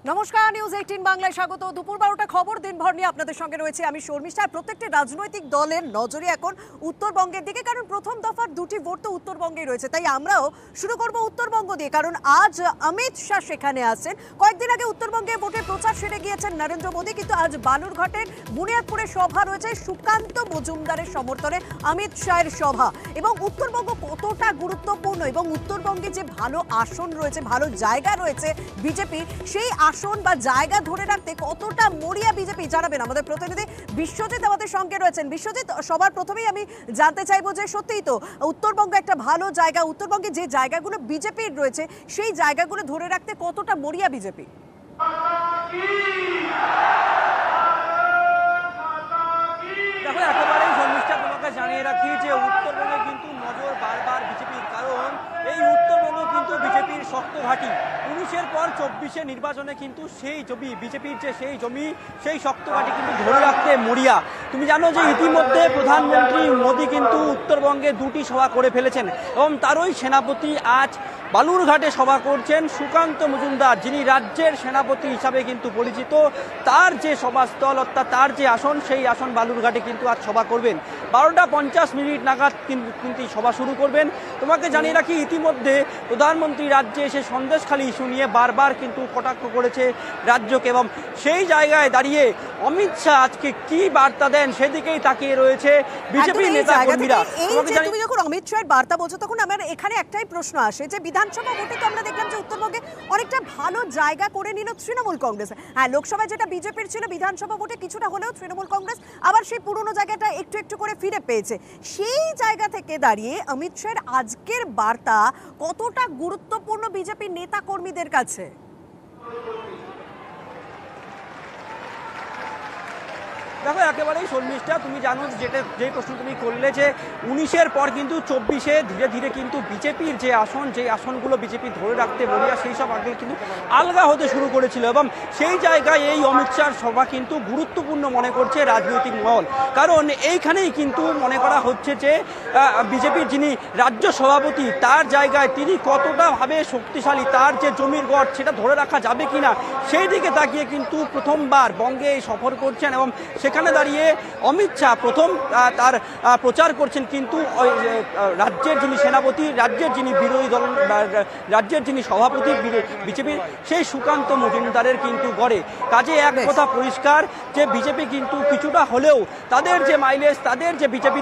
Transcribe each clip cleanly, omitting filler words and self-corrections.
নমস্কার, নিউজ 18 বাংলায় স্বাগত। দুপুর 12টা খবর দিনভর নিয়ে আপনাদের সঙ্গে রয়েছে আমি শর্মিষ্ঠা। প্রত্যেকটি রাজনৈতিক দলের নজরে এখন উত্তরবঙ্গের দিকে, কারণ প্রথম দফার দুটি ভোট তো উত্তরবঙ্গেই রয়েছে। তাই আমরাও শুরু করব উত্তরবঙ্গ দিয়ে, কারণ আজ অমিত শাহ সেখানে আসছেন। কয়েকদিন আগে উত্তরবঙ্গে ভোটের প্রচার সেরে গিয়েছেন নরেন্দ্র মোদী, কিন্তু আজ বালুরঘাটের বুনিয়াদপুরে সভা রয়েছে সুকান্ত মজুমদারের সমর্থনে অমিত শাহের সভা। এবং উত্তরবঙ্গ কতটা গুরুত্বপূর্ণ এবং উত্তরবঙ্গে যে ভালো আসন রয়েছে, ভালো জায়গা রয়েছে বিজেপির, সেই আসন বা জায়গা ধরে রাখতে কতটা মরিয়া বিজেপি জানাবেন আমাদের প্রতিনিধি বিশ্বজিৎ আমাদের সঙ্গে রয়েছেন। বিশ্বজিৎ, সবার প্রথমেই আমি জানতে চাইবো যে সত্যিই তো উত্তরবঙ্গ একটা ভালো জায়গা, উত্তরবঙ্গে যে জায়গাগুলো বিজেপির রয়েছে সেই জায়গাগুলো ধরে রাখতে কতটা মরিয়া বিজেপি? দেখো, একেবারেই শর্মিষ্ঠা, তোমাকে জানিয়ে রাখি যে উত্তরবঙ্গে কিন্তু নজর বারবার বিজেপির, কারণ এই উত্তরবঙ্গ কিন্তু বিজেপির শক্ত ঘাঁটি। 19-এর পর 24-এ নির্বাচনে কিন্তু সেই জমি বিজেপির যে সেই শক্ত ঘাঁটি কিন্তু ধরে রাখতে মরিয়া। তুমি জানো যে ইতিমধ্যে প্রধানমন্ত্রী মোদী কিন্তু উত্তরবঙ্গে দুটি সভা করে ফেলেছেন এবং তারই সেনাপতি আজ বালুরঘাটে সভা করছেন সুকান্ত মজুমদার, যিনি রাজ্যের সেনাপতি হিসাবে কিন্তু পরিচিত। তার যে সভাস্থল অর্থাৎ তার যে আসন, সেই আসন বালুরঘাটে কিন্তু আজ সভা করবেন। 12টা 50 মিনিট নাগাদ কিন্তু সভা শুরু করবেন। তোমাকে জানিয়ে রাখি, ইতিমধ্যে প্রধানমন্ত্রী রাজ্যে এসে সন্দেশখালী ইস্যু নিয়ে বারবার কিন্তু কটাক্ষ করেছে রাজ্যকে, এবং সেই জায়গায় দাঁড়িয়ে অমিত শাহ আজকে কি বার্তা দেন সেদিকেই তাকিয়ে রয়েছে বিজেপির নেতা কর্মীরা। তুমি যখন অমিত শাহের বার্তা বলছো, তখন আমার এখানে একটাই প্রশ্ন আসে যে বিধানসভা ভোটে তো আমরা দেখলাম যে উত্তরবঙ্গে অনেকটা ভালো জায়গা করে নিল তৃণমূল কংগ্রেস। হ্যাঁ, লোকসভায় যেটা বিজেপির ছিল, বিধানসভা ভোটে কিছুটা হলেও তৃণমূল কংগ্রেস আবার সেই পুরনো জায়গাটা একটু একটু করে ফিরে পেয়েছে। সেই জায়গা থেকে দাঁড়িয়ে অমিত শাহের আজকের বার্তা কতটা গুরুত্বপূর্ণ বিজেপির নেতা কর্মীদের কাছে? দেখো, একেবারেই শর্মিষ্ঠা, তুমি জানো যে প্রশ্ন তুমি করলে যে 19-এর পর কিন্তু 24-এ ধীরে ধীরে কিন্তু বিজেপির যে আসনগুলো বিজেপি ধরে রাখতে মরিয়া, সেই সব আগে কিন্তু আলগা হতে শুরু করেছিল, এবং সেই জায়গায় এই অমিত শাহর সভা কিন্তু গুরুত্বপূর্ণ মনে করছে রাজনৈতিক মহল। কারণ এইখানেই কিন্তু মনে করা হচ্ছে যে বিজেপির যিনি রাজ্য সভাপতি, তার জায়গায় তিনি কতটা ভাবে শক্তিশালী, তার যে জমির গড় সেটা ধরে রাখা যাবে কিনা সেই দিকে তাকিয়ে কিন্তু প্রথমবার বঙ্গে সফর করছেন, এবং সেখানে দাঁড়িয়ে অমিত শাহ প্রথম তার প্রচার করছেন কিন্তু রাজ্যের যিনি সেনাপতি, রাজ্যের যিনি বিরোধী দল, রাজ্যের যিনি সভাপতি বিজেপির, সেই সুকান্ত মজুমদারের কিন্তু গড়ে। কাজে এক কথা পরিষ্কার যে বিজেপি কিন্তু কিছুটা হলেও তাদের যে মাইলেজ, তাদের যে বিজেপি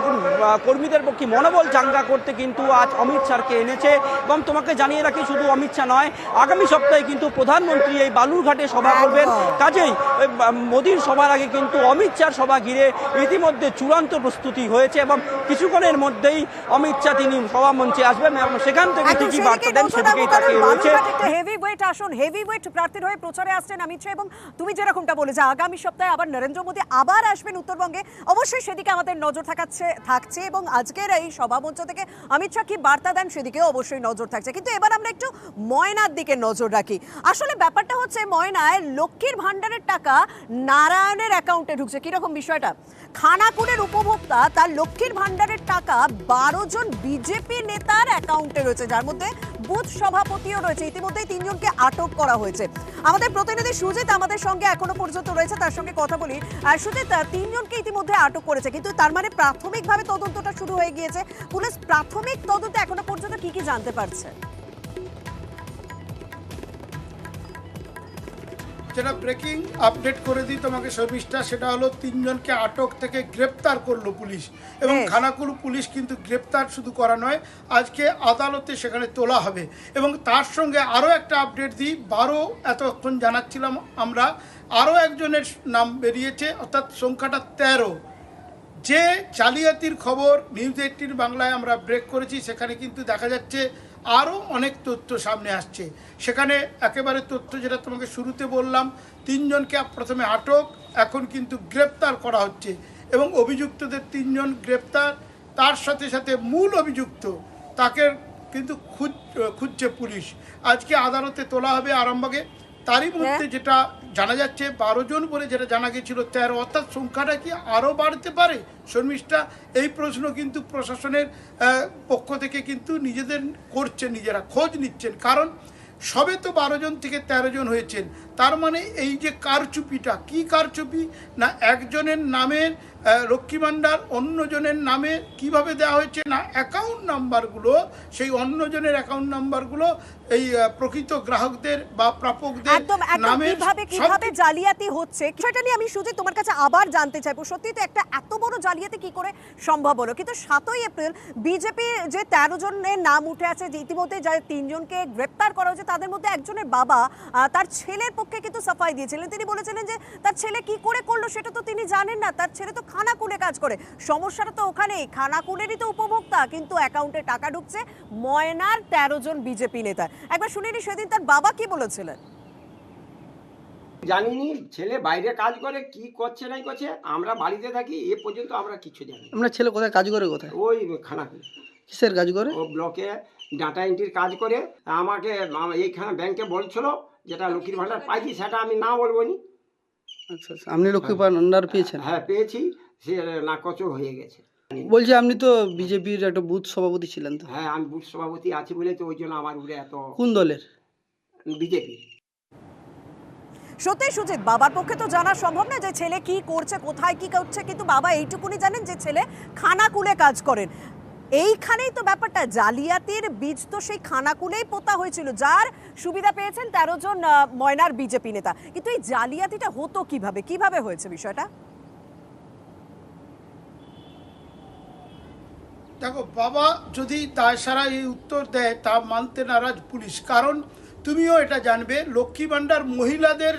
কর্মীদের পক্ষে মনোবল চাঙ্গা করতে কিন্তু আজ অমিত শাহকে এনেছে। এবং তোমাকে জানিয়ে রাখি, শুধু অমিত শাহ নয়, আগামী সপ্তাহে কিন্তু প্রধানমন্ত্রী এই বালুরঘাটে সভা করবেন। কাজেই মোদীর সভার আগে কিন্তু অমিত শাহর সভা ঘিরে ইতিমধ্যে চূড়ান্ত প্রস্তুতি হয়েছে, এবং কিছুক্ষণের মধ্যেই অমিত শাহ তিনি সভা মঞ্চে আসবেন এবং সেখান থেকে ঠিকই বার্তা দেন সেদিকেই তাকিয়ে রয়েছে। হেভিওয়েট আসন, হেভিওয়েট প্রার্থীর হয়ে প্রচারে আসছেন অমিত শাহ, এবং তুমি যেরকমটা বলে যে আগামী সপ্তাহে আবার নরেন্দ্র মোদী আবার আসবেন উত্তরবঙ্গে, অবশ্যই সেদিকে আমাদের নজর থাকছে এবং আজকের এই সভা মঞ্চ থেকে অমিত শাহ কি বার্তা দেন সেদিকে অবশ্যই নজর থাকছে। কিন্তু এবার আমরা একটু ময়নার দিকে নজর রাখি। আসলে ব্যাপারটা হচ্ছে, ময়নায় লক্ষ্মীর ভান্ডারের টাকা নারায়ণের অ্যাকাউন্টে ঢুকছে। কিরকম বিষয়টা? খানাকুলের উপভোক্তা তার লক্ষ্মীর ভান্ডারের টাকা 12 জন বিজেপি নেতার অ্যাকাউন্টে রয়েছে, যার মধ্যে বুথ সভাপতিও রয়েছে। ইতিমধ্যেই 3 জনকে আটক করা হয়েছে। আমাদের প্রতিনিধি সুজিত আমাদের সঙ্গে এখনো পর্যন্ত রয়েছে, তার সঙ্গে কথা বলি। সুজিত, 3 জনকে ইতিমধ্যে আটক করেছে, কিন্তু তার মানে প্রাথমিকভাবে তদন্তটা শুরু হয়ে গিয়েছে। পুলিশ প্রাথমিক তদন্তে এখনো পর্যন্ত কি কি জানতে পারছে? যেটা ব্রেকিং আপডেট করে দিই তোমাকে শর্মিষ্ঠা, সেটা হলো 3 জনকে আটক থেকে গ্রেপ্তার করলো পুলিশ, এবং খানাকুল পুলিশ কিন্তু গ্রেপ্তার শুধু করা নয়, আজকে আদালতে সেখানে তোলা হবে। এবং তার সঙ্গে আরও একটা আপডেট দিই, 12 এতক্ষণ জানাচ্ছিলাম আমরা, আরও একজনের নাম বেরিয়েছে, অর্থাৎ সংখ্যাটা 13। যে জালিয়াতির খবর নিউজ 18 বাংলায় আমরা ব্রেক করেছি, সেখানে কিন্তু দেখা যাচ্ছে আরও অনেক তথ্য সামনে আসছে। সেখানে একেবারে তথ্য যেটা তোমাকে শুরুতে বললাম, 3 জনকে প্রথমে আটক, এখন কিন্তু গ্রেপ্তার করা হচ্ছে, এবং অভিযুক্তদের 3 জন গ্রেপ্তার, তার সাথে সাথে মূল অভিযুক্ত তাকে কিন্তু খুঁজছে পুলিশ। আজকে আদালতে তোলা হবে আরামবাগে। তারই মধ্যে যেটা জানা যাচ্ছে 12 জন বলে যেটা জানা গেছিল 13, অর্থাৎ সংখ্যাটা কি আরও বাড়তে পারে শর্মিষ্ঠা? এই প্রশ্ন কিন্তু প্রশাসনের পক্ষ থেকে কিন্তু নিজেরা খোঁজ নিচ্ছেন, কারণ সবে তো 12 জন থেকে 13 জন হয়েছেন, তার মানে এই যে কারচুপিটা, কি কারচুপি না একজনের নামের লক্ষ্মী ভাণ্ডার অন্যজনের নামে কিভাবে দেওয়া হয়েছে না অ্যাকাউন্ট নাম্বারগুলো, সেই অন্যজনের অ্যাকাউন্ট নাম্বারগুলো এই প্রকৃত গ্রাহকদের বা প্রাপকদের একদম নামে কিভাবে জালিয়াতি হচ্ছে সেটা নিয়ে আমি সুজিত তোমার কাছে আবার জানতে চাইবো। সত্যি তো একটা এত বড় জালিয়াতি কি করে সম্ভব হলো? কিন্তু 7ই এপ্রিল বিজেপি যে 13 জনের নাম উঠে আছে, যে ইতিমধ্যে যে 3 জনকে গ্রেপ্তার করা হয়েছে তাদের মধ্যে একজনের বাবা তার ছেলের পক্ষে কিন্তু সাফাই দিয়েছিলেন। তিনি বলেছিলেন যে তার ছেলে কি করে করলো সেটা তো তিনি জানেন না, তার ছেলে তো খানাকুলে কাজ করে। সমস্যাটা তো ওখানেই, খানাকুলেরই তো উপভোক্তা, কিন্তু অ্যাকাউন্টে টাকা ঢুকছে ময়নার 13 জন বিজেপি নেতা। একবার শুনিনি সেদিন তার বাবা কি বলেছিলেন। জানিনি ছেলে বাইরে কাজ করে, কি করছে নাই করছে, আমরা বাড়িতে থাকি, এ পর্যন্ত আমরা কিছু জানি না। আপনার ছেলে কোথায় কাজ করে? কোথায়? ওই খানাকুল, কিসের কাজ করে? ও ব্লকে ডাটা এন্ট্রির কাজ করে। আমাকে এইখানে ব্যাংকে বলছিল যেটা লক্ষ্মীর ভাণ্ডার পাইছি, সেটা আমি না বলবো নি। আচ্ছা আচ্ছা, আপনি লক্ষ্মী ভাণ্ডার পেয়েছেন? হ্যাঁ পেয়েছি, সে নাকচ হয়ে গেছে। বলছি আপনি তো বিজেপির একটা বুথ সভাপতি ছিলেন তো? হ্যাঁ আমি বুথ সভাপতি আছি বলে তো ওই জন্য আমার উপরে এত। কোন দলের? বিজেপি। সত্যি সুজিত, বাবার পক্ষে তো জানা সম্ভব না যে ছেলে কি করছে, কোথায় কি করছে, কিন্তু বাবা এইটুকুনি জানেন যে ছেলে খানাকুলে কাজ করেন। এইখানেই তো ব্যাপারটা, জালিয়াতির বীজ তো সেই খানাকুলেই পোতা হয়েছিল, যার সুবিধা পেয়েছেন 13 জন ময়নার বিজেপি নেতা। কিন্তু এই জালিয়াতিটা হতো কিভাবে, কিভাবে হয়েছে বিষয়টা? দেখো, বাবা যদি দায়সারা এই উত্তর দেয় তা মানতে নারাজ পুলিশ। কারণ তুমিও এটা জানবে, লক্ষ্মী ভাণ্ডার মহিলাদের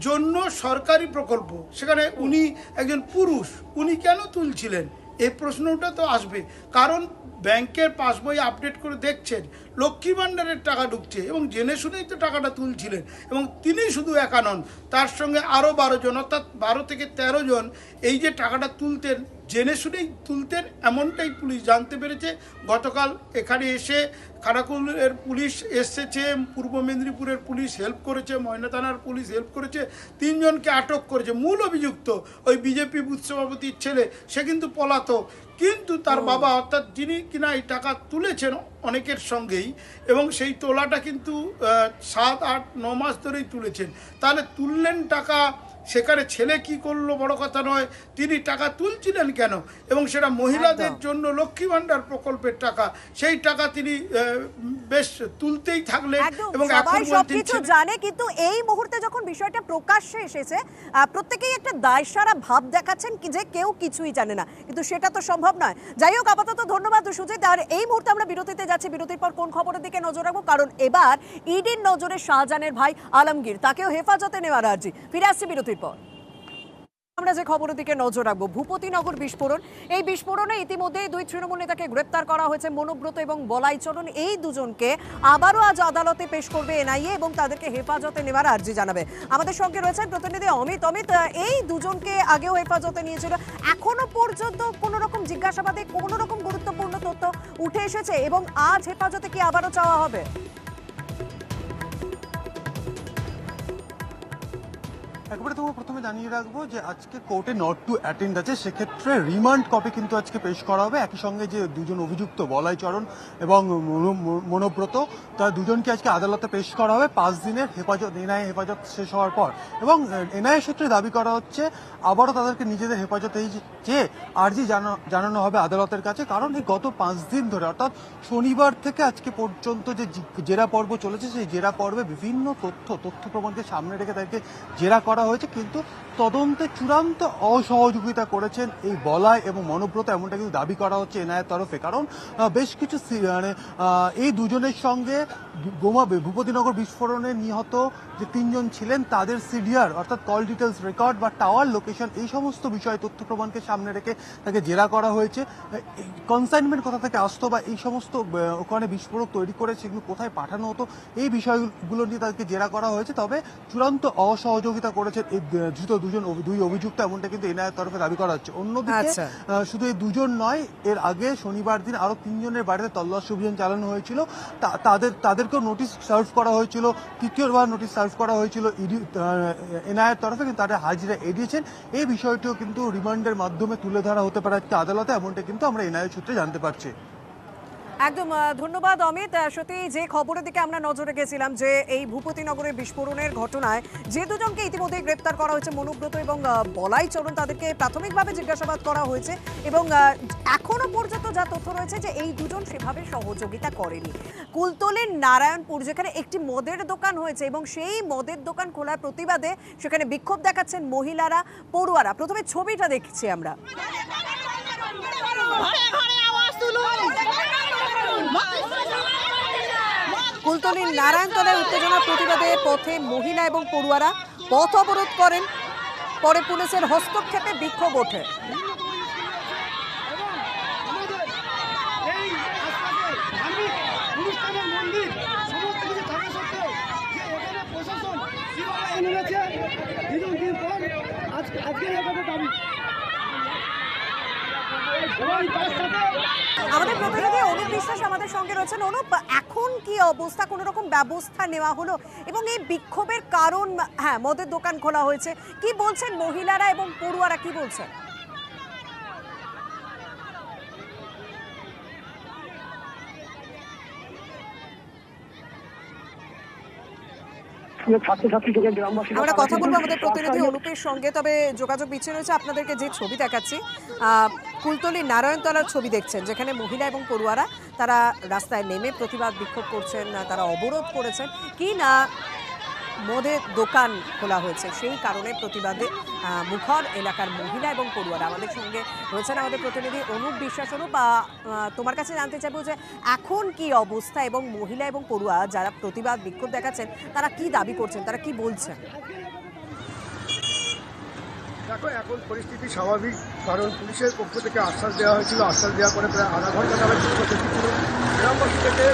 জন্য সরকারি প্রকল্প, সেখানে উনি একজন পুরুষ, উনি কেন তুলছিলেন এই প্রশ্নটা তো আসবে। কারণ ব্যাংকের পাসবই আপডেট করে দেখছেন লক্ষ্মী ভাণ্ডারের টাকা ঢুকছে এবং জেনে শুনেই তো টাকাটা তুলছিলেন। এবং তিনি শুধু একা নন, তার সঙ্গে আরও 12 জন, অর্থাৎ 12 থেকে 13 জন এই যে টাকাটা তুলতেন জেনে শুনেই তুলতেন, এমনটাই পুলিশ জানতে পেরেছে। গতকাল এখানে এসে খানাকুলের পুলিশ এসেছে, পূর্ব মেদিনীপুরের পুলিশ হেল্প করেছে, ময়না থানার পুলিশ হেল্প করেছে, 3 জনকে আটক করেছে। মূল অভিযুক্ত ওই বিজেপি বুথ সভাপতির ছেলে, সে কিন্তু পলাতক, কিন্তু তার বাবা অর্থাৎ যিনি কিনা এই টাকা তুলেছেন অনেকের সঙ্গেই, এবং সেই তোলাটা কিন্তু 7, 8, 9 মাস ধরেই তুলেছেন। তাহলে তুললেন টাকা, সেখানে ছেলে কি করলো বড় কথা নয়, তিনি টাকা তুলছিলেন কেন, এবং সেটা মহিলাদের জন্য লক্ষ্মী ভাণ্ডার প্রকল্পের টাকা, সেই টাকা তিনি বেশ তুলতেই থাকলেন। এবং সবাই সবকিছু জানে, কিন্তু এই মুহূর্তে যখন বিষয়টা প্রকাশ্যে এসেছে প্রত্যেকেই একটা দায়সারা ভাব দেখাচ্ছেন কি যে কেউ কিছুই জানে না, কিন্তু সেটা তো সম্ভব নয়। যাই হোক, আপাতত ধন্যবাদ সুজিত। আর এই মুহূর্তে আমরা বিরতিতে যাচ্ছি, বিরতির পর কোন খবরের দিকে নজর রাখবো, কারণ এবার ইডির নজরে শাহজাহানের ভাই আলমগীর, তাকেও হেফাজতে নেওয়ার আর্জি। ফিরে আসছি বিরতির পর। আমরা যে খবরের দিকে নজর রাখবো, ভূপতিনগর বিস্ফোরণ। এই বিস্ফোরণে ইতিমধ্যে 2 তৃণমূল নেতাকে গ্রেপ্তার করা হয়েছে, মনোব্রত এবং বলাইচরণ। এই দুজনকে আবারও আজ আদালতে পেশ করবে এনআইএ এবং তাদেরকে হেফাজতে নেওয়ার আর্জি জানাবে। আমাদের সঙ্গে রয়েছেন প্রতিনিধি অমিত। এই দুজনকে আগেও হেফাজতে নিয়েছিল, এখনো পর্যন্ত কোনো রকম জিজ্ঞাসাবাদে কোনো রকম গুরুত্বপূর্ণ তথ্য উঠে এসেছে এবং আজ হেফাজতে কি আবারও চাওয়া হবে? একবারে তোমাকে প্রথমে জানিয়ে রাখবো যে আজকে কোর্টে নট টু অ্যাটেন্ড আছে, সেক্ষেত্রে রিমান্ড কপি কিন্তু আজকে পেশ করা হবে। একই সঙ্গে যে দুজন অভিযুক্ত বলাইচরণ এবং মনোব্রত, তার দুজনকে আজকে আদালতে পেশ করা হবে 5 দিনের হেফাজত, এনআইএ হেফাজত শেষ হওয়ার পর। এবং এনআইএ সূত্রে দাবি করা হচ্ছে আবারও তাদেরকে নিজেদের হেফাজতে চেয়ে আর্জি জানানো হবে আদালতের কাছে। কারণ এই গত 5 দিন ধরে, অর্থাৎ শনিবার থেকে আজকে পর্যন্ত যে জেরা পর্ব চলেছে, সেই জেরা পর্বে বিভিন্ন তথ্য প্রমাণকে সামনে রেখে তাদেরকে জেরা করা হয়েছে, কিন্তু তদন্তে চূড়ান্ত অসহযোগিতা করেছেন এই বলাই এবং মনোব্রত, এমনটা কিন্তু দাবি করা হচ্ছে এনআইএর তরফে। কারণ বেশ কিছু এই দুজনের সঙ্গে ভূপতিনগর বিস্ফোরণে নিহত যে 3 জন ছিলেন তাদের সিডিআর, অর্থাৎ কল ডিটেলস রেকর্ড বা টাওয়ার লোকেশন, এই সমস্ত বিষয় তথ্য প্রমাণকে সামনে রেখে তাকে জেরা করা হয়েছে। কনসাইনমেন্ট কোথা থেকে আসতো বা এই সমস্ত ওখানে বিস্ফোরক তৈরি করে সেগুলো কোথায় পাঠানো হতো, এই বিষয়গুলো নিয়ে তাদেরকে জেরা করা হয়েছে। তবে চূড়ান্ত অসহযোগিতা করেছেন এই ধৃত দুই অভিযুক্ত, এমনটা কিন্তু এনআইএর তরফে দাবি করা হচ্ছে। অন্যদিকে শুধু এই দুজন নয়, এর আগে শনিবার দিন আরো 3 জনের বাড়িতে তল্লাশি অভিযান চালানো হয়েছিল, তাদেরকেও নোটিশ সার্ভ করা হয়েছিল, তৃতীয়বার নোটিশ সার্ভ করা হয়েছিল এনআইএর তরফে, কিন্তু তাদের হাজিরা এড়িয়েছেন। এই বিষয়টিও কিন্তু রিমান্ডের মাধ্যমে তুলে ধরা হতে পারে আজকে আদালতে, এমনটা কিন্তু আমরা এনআইএ সূত্রে জানতে পারছি। একদম ধন্যবাদ অমিত। সত্যি যে খবরের দিকে আমরা নজর রেখেছিলাম যে এই ভূপতিনগরের বিস্ফোরণের ঘটনায় যে দুজনকে ইতিমধ্যে গ্রেপ্তার করা হয়েছে, মনুব্রত এবং বলাই চরণ, তাদেরকে প্রাথমিকভাবে জিজ্ঞাসাবাদ করা হয়েছে এবং এখনো পর্যন্ত যা তথ্য রয়েছে যে এই দুজন সেভাবে সহযোগিতা করেনি। কুলতলির নারায়ণপুর যেখানে একটি মদের দোকান হয়েছে এবং সেই মদের দোকান খোলার প্রতিবাদে সেখানে বিক্ষোভ দেখাচ্ছেন মহিলারা, পড়ুয়ারা। প্রথমে ছবিটা দেখছি আমরা। কুলতলির নারায়ণতলায় উত্তেজনার প্রতিবাদে পথে মহিলা এবং পড়ুয়ারা পথ অবরোধ করেন। পরে পুলিশের হস্তক্ষেপে বিক্ষোভ ওঠে। আমাদের প্রতিনিধি অনুপ বিশ্বাস আমাদের সঙ্গে রয়েছেন। অনুপ, এখন কি অবস্থা, কোন রকম ব্যবস্থা নেওয়া হলো এবং এই বিক্ষোভের কারণ? হ্যাঁ, মদের দোকান খোলা হয়েছে, কি বলছেন মহিলারা এবং পড়ুয়ারা, কি বলছেন? আমরা কথা বলবো আমাদের প্রতিনিধি অনুপের সঙ্গে, তবে যোগাযোগ বিচ্ছিন্ন হয়েছে। আপনাদেরকে যে ছবি দেখাচ্ছি, কুলতলি নারায়ণতলার ছবি দেখছেন, যেখানে মহিলা এবং পড়ুয়ারা তারা রাস্তায় নেমে প্রতিবাদ বিক্ষোভ করছেন, তারা অবরোধ করেছেন কি না মদের দোকান খোলা হয়েছে সেই কারণে প্রতিবাদে মুখর এলাকার মহিলা এবং পড়ুয়ারা। আমাদের সঙ্গে রয়েছেন আমাদের প্রতিনিধি অনুপ বিশ্বাস। অনুপ, তোমার কাছে জানতে চাইবো যে এখন কি অবস্থা এবং মহিলা এবং পড়ুয়া যারা প্রতিবাদ বিক্ষোভ দেখাচ্ছেন তারা কি দাবি করছেন, তারা কি বলছেন? দেখো, এখন পরিস্থিতি স্বাভাবিক, কারণ পুলিশের পক্ষ থেকে আশ্বাস দেওয়া হয়েছিল। আশ্বাস দেওয়ার পরে প্রায় আধা ঘন্টা নামে গ্রামবাসী থেকে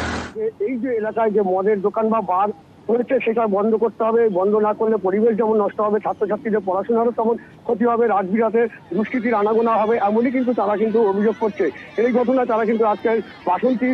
এই যে এলাকায় যে মদের দোকান বা বার হয়েছে সেটা বন্ধ করতে হবে। বন্ধ না করলে পরিবেশ যেমন নষ্ট হবে, ছাত্রছাত্রীদের পড়াশোনারও তেমন ক্ষতি হবে, রাতবিরাতে দুষ্কৃতির আনাগোনা হবে, এমনই কিন্তু তারা কিন্তু অভিযোগ করছে। এই ঘটনায় তারা কিন্তু আজকে বাসন্তী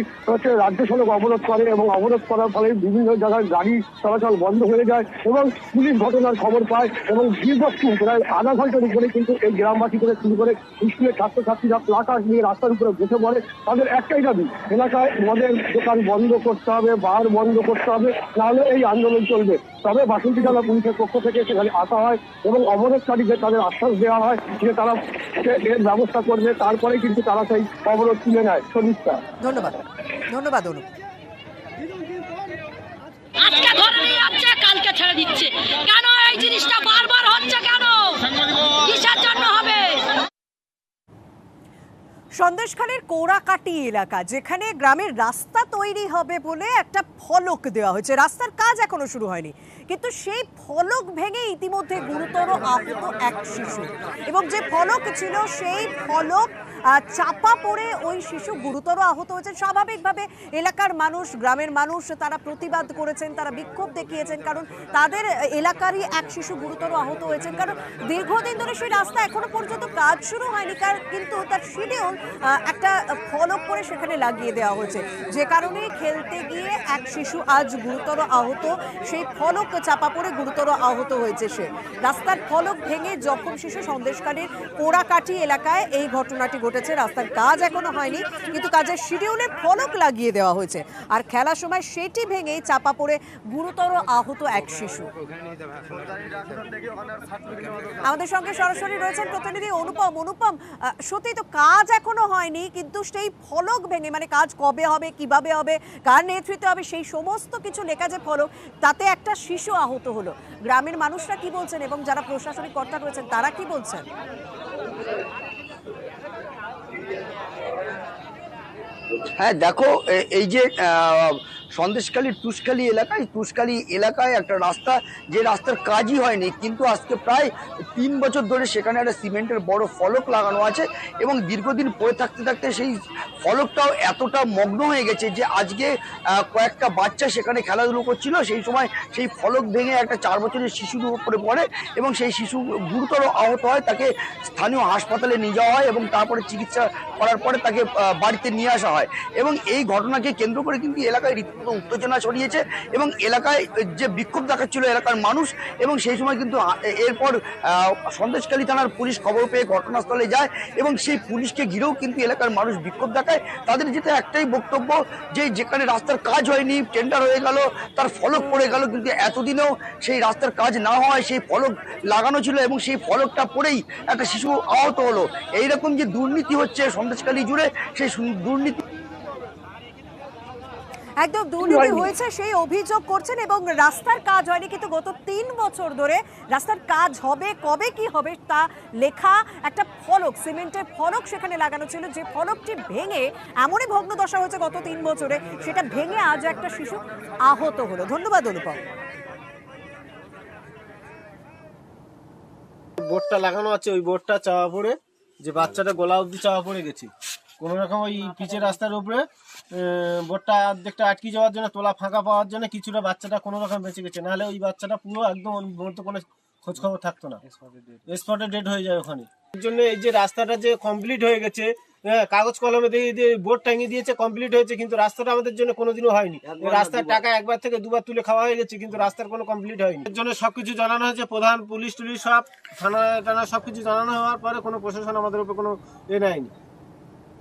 রাজ্য সড়ক অবরোধ করে এবং অবরোধ করার ফলে বিভিন্ন জায়গায় গাড়ি চলাচল বন্ধ হয়ে যায় এবং পুলিশ ঘটনার খবর পায় এবং দীর্ঘক্ষণ প্রায় আধা ঘন্টার উপরে কিন্তু এই গ্রামবাসী থেকে শুরু করে স্কুলের ছাত্রছাত্রীরা প্লাকার্ড নিয়ে রাস্তার উপরে বসে পড়ে। তাদের একটাই দাবি, এলাকায় মদের দোকান বন্ধ করতে হবে, বার বন্ধ করতে হবে, নাহলে এই আন্দোলন চলবে। তবে বাসন্তী থানা পুলিশের পক্ষ থেকে সেখানে আসা হয় এবং অবরোধকারীদের তাদের আশ্বাস দেওয়া হয় যে তারা এর ব্যবস্থা করবে, তারপরে কিন্তু তারা সেই অবরোধ তুলে নেয়। সনিষ্ঠা, ধন্যবাদ। ধন্যবাদ অনুপ। আজকে ধরে নিয়ে যাচ্ছে, কালকে ছেড়ে দিচ্ছে, কেন এই জিনিসটা বারবার হচ্ছে? কেন, কিসের জন্য হবে? সন্দেশখালীর কোড়াকাটি এলাকা, যেখানে গ্রামের রাস্তা তৈরি হবে বলে একটা ফলক দেওয়া হয়েছে, রাস্তার কাজ এখনো শুরু হয়নি, কিন্তু সেই ফলক ভেঙে ইতিমধ্যে গুরুতর আহত এক শিশু এবং যে ফলক ছিল সেই ফলক চাপা পড়ে ওই শিশু গুরুতর আহত হয়েছে। স্বাভাবিকভাবে এলাকার মানুষ, গ্রামের মানুষ তারা প্রতিবাদ করেছেন, তারা বিক্ষোভ দেখিয়েছেন, কারণ তাদের এলাকারই এক শিশু গুরুতর আহত হয়েছেন। কারণ দীর্ঘদিন ধরে সেই রাস্তা এখনো পর্যন্ত কাজ শুরু হয়নি, কিন্তু তার শিডিউল একটা ফলক করে সেখানে লাগিয়ে দেওয়া হয়েছে, যে কারণে খেলতে গিয়ে এক শিশু আজ গুরুতর আহত। সেই ফলক চাপা পড়ে গুরুতর আহত হয়েছে সে। রাস্তার ফলক ভেঙে জখম শিশু। সন্দেশখালীর কোড়াকাটি এলাকায় এই ঘটনাটি ঘটেছে। রাস্তার কাজ এখনো হয়নি, কিন্তু কাজের শিডিউলে ফলক লাগিয়ে দেওয়া হয়েছে, আর খেলার সময় সেটি ভেঙে চাপা পড়ে গুরুতর আহত এক শিশু। আমাদের সঙ্গে সরাসরি রয়েছেন প্রতিনিধি অনুপম। অনুপম, সত্যি তো কাজ এখনো হয়নি, কিন্তু সেই ফলক ভেঙে, মানে কাজ কবে হবে, কিভাবে হবে, কার নেতৃত্বে হবে, সেই সমস্ত কিছু লেখা যে ফলক, তাতে একটা শিশু আহত হলো। গ্রামের মানুষরা কি বলছেন এবং যারা প্রশাসনিক কর্তা রয়েছেন তারা কি বলছেন? হ্যাঁ, দেখো, এই যে সন্দেশখালীর তুষখালী এলাকায় একটা রাস্তা, যে রাস্তার কাজই হয়নি, কিন্তু আজকে প্রায় 3 বছর ধরে সেখানে একটা সিমেন্টের বড় ফলক লাগানো আছে এবং দীর্ঘদিন পড়ে থাকতে থাকতে সেই ফলকটাও এতটা মগ্ন হয়ে গেছে যে আজকে কয়েকটা বাচ্চা সেখানে খেলাধুলো করছিল, সেই সময় সেই ফলক ভেঙে একটা 4 বছরের শিশুর উপরে পড়ে এবং সেই শিশু গুরুতর আহত হয়। তাকে স্থানীয় হাসপাতালে নিয়ে যাওয়া হয় এবং তারপরে চিকিৎসা করার পরে তাকে বাড়িতে নিয়ে আসা হয় এবং এই ঘটনাকে কেন্দ্র করে কিন্তু এলাকায় পুরো উত্তেজনা ছড়িয়েছে এবং এলাকায় যে বিক্ষোভ দেখাচ্ছিল এলাকার মানুষ, এবং সেই সময় কিন্তু এরপর সন্দেশখালী থানার পুলিশ খবর পেয়ে ঘটনাস্থলে যায় এবং সেই পুলিশকে ঘিরেও কিন্তু এলাকার মানুষ বিক্ষোভ দেখায়। তাদের যেটা একটাই বক্তব্য যে যেখানে রাস্তার কাজ হয়নি, টেন্ডার হয়ে গেল, তার ফলক পড়ে গেল, কিন্তু এতদিনেও সেই রাস্তার কাজ না হওয়ায় সেই ফলক লাগানো ছিল এবং সেই ফলকটা পড়েই একটা শিশু আহত হলো। এইরকম যে দুর্নীতি হচ্ছে সন্দেশখালী জুড়ে, সেই দুর্নীতি একদম দুর্নীতি হয়েছে সেই অভিযোগ করছেন এবং রাস্তার কাজ হয়নি, কিন্তু গত 3 বছর ধরে রাস্তার কাজ হবে, কবে কি হবে তা লেখা একটা ফলক, সিমেন্টের ফলক সেখানে লাগানো ছিল, যে ফলকটি ভেঙে এমনই ভগ্নদশা হয়েছে গত 3 বছরে, সেটা ভেঙে আজ একটা শিশু আহত হলো। ধন্যবাদ অনুপম। বোর্ডটা লাগানো আছে, ওই বোর্ডটা চাওয়া পড়ে যে বাচ্চাটা গলা অবধি চাওয়া পড়ে গেছে কোনো রকম ওই পিচের রাস্তার উপরে। বোর্ডটা অর্ধেকটা আটকে যাওয়ার জন্য, তোলা ফাঁকা পাওয়ার জন্য কিছুটা বাচ্চাটা কোনো রকম বেঁচে গেছে, নাহলে ওই বাচ্চাটা পুরো একদম বলতে কোনো খোঁজ খবর থাকতো না, স্পটে ডেড হয়ে যায় ওখানে। এর জন্য এই যে রাস্তাটা যে কমপ্লিট হয়ে গেছে, হ্যাঁ কাগজ কলমে দিয়ে বোর্ড টাঙিয়ে দিয়েছে কমপ্লিট হয়েছে, কিন্তু রাস্তাটা আমাদের জন্য কোনোদিনও হয়নি। রাস্তার টাকা একবার থেকে দুবার তুলে খাওয়া হয়ে গেছে, কিন্তু রাস্তার কোনো কমপ্লিট হয়নি। এর জন্য সবকিছু জানানো হয়েছে, প্রধান পুলিশ টুলিশ সব থানা টানা সবকিছু জানানো হওয়ার পরে কোনো প্রশাসন আমাদের উপর কোনো নেয়নি।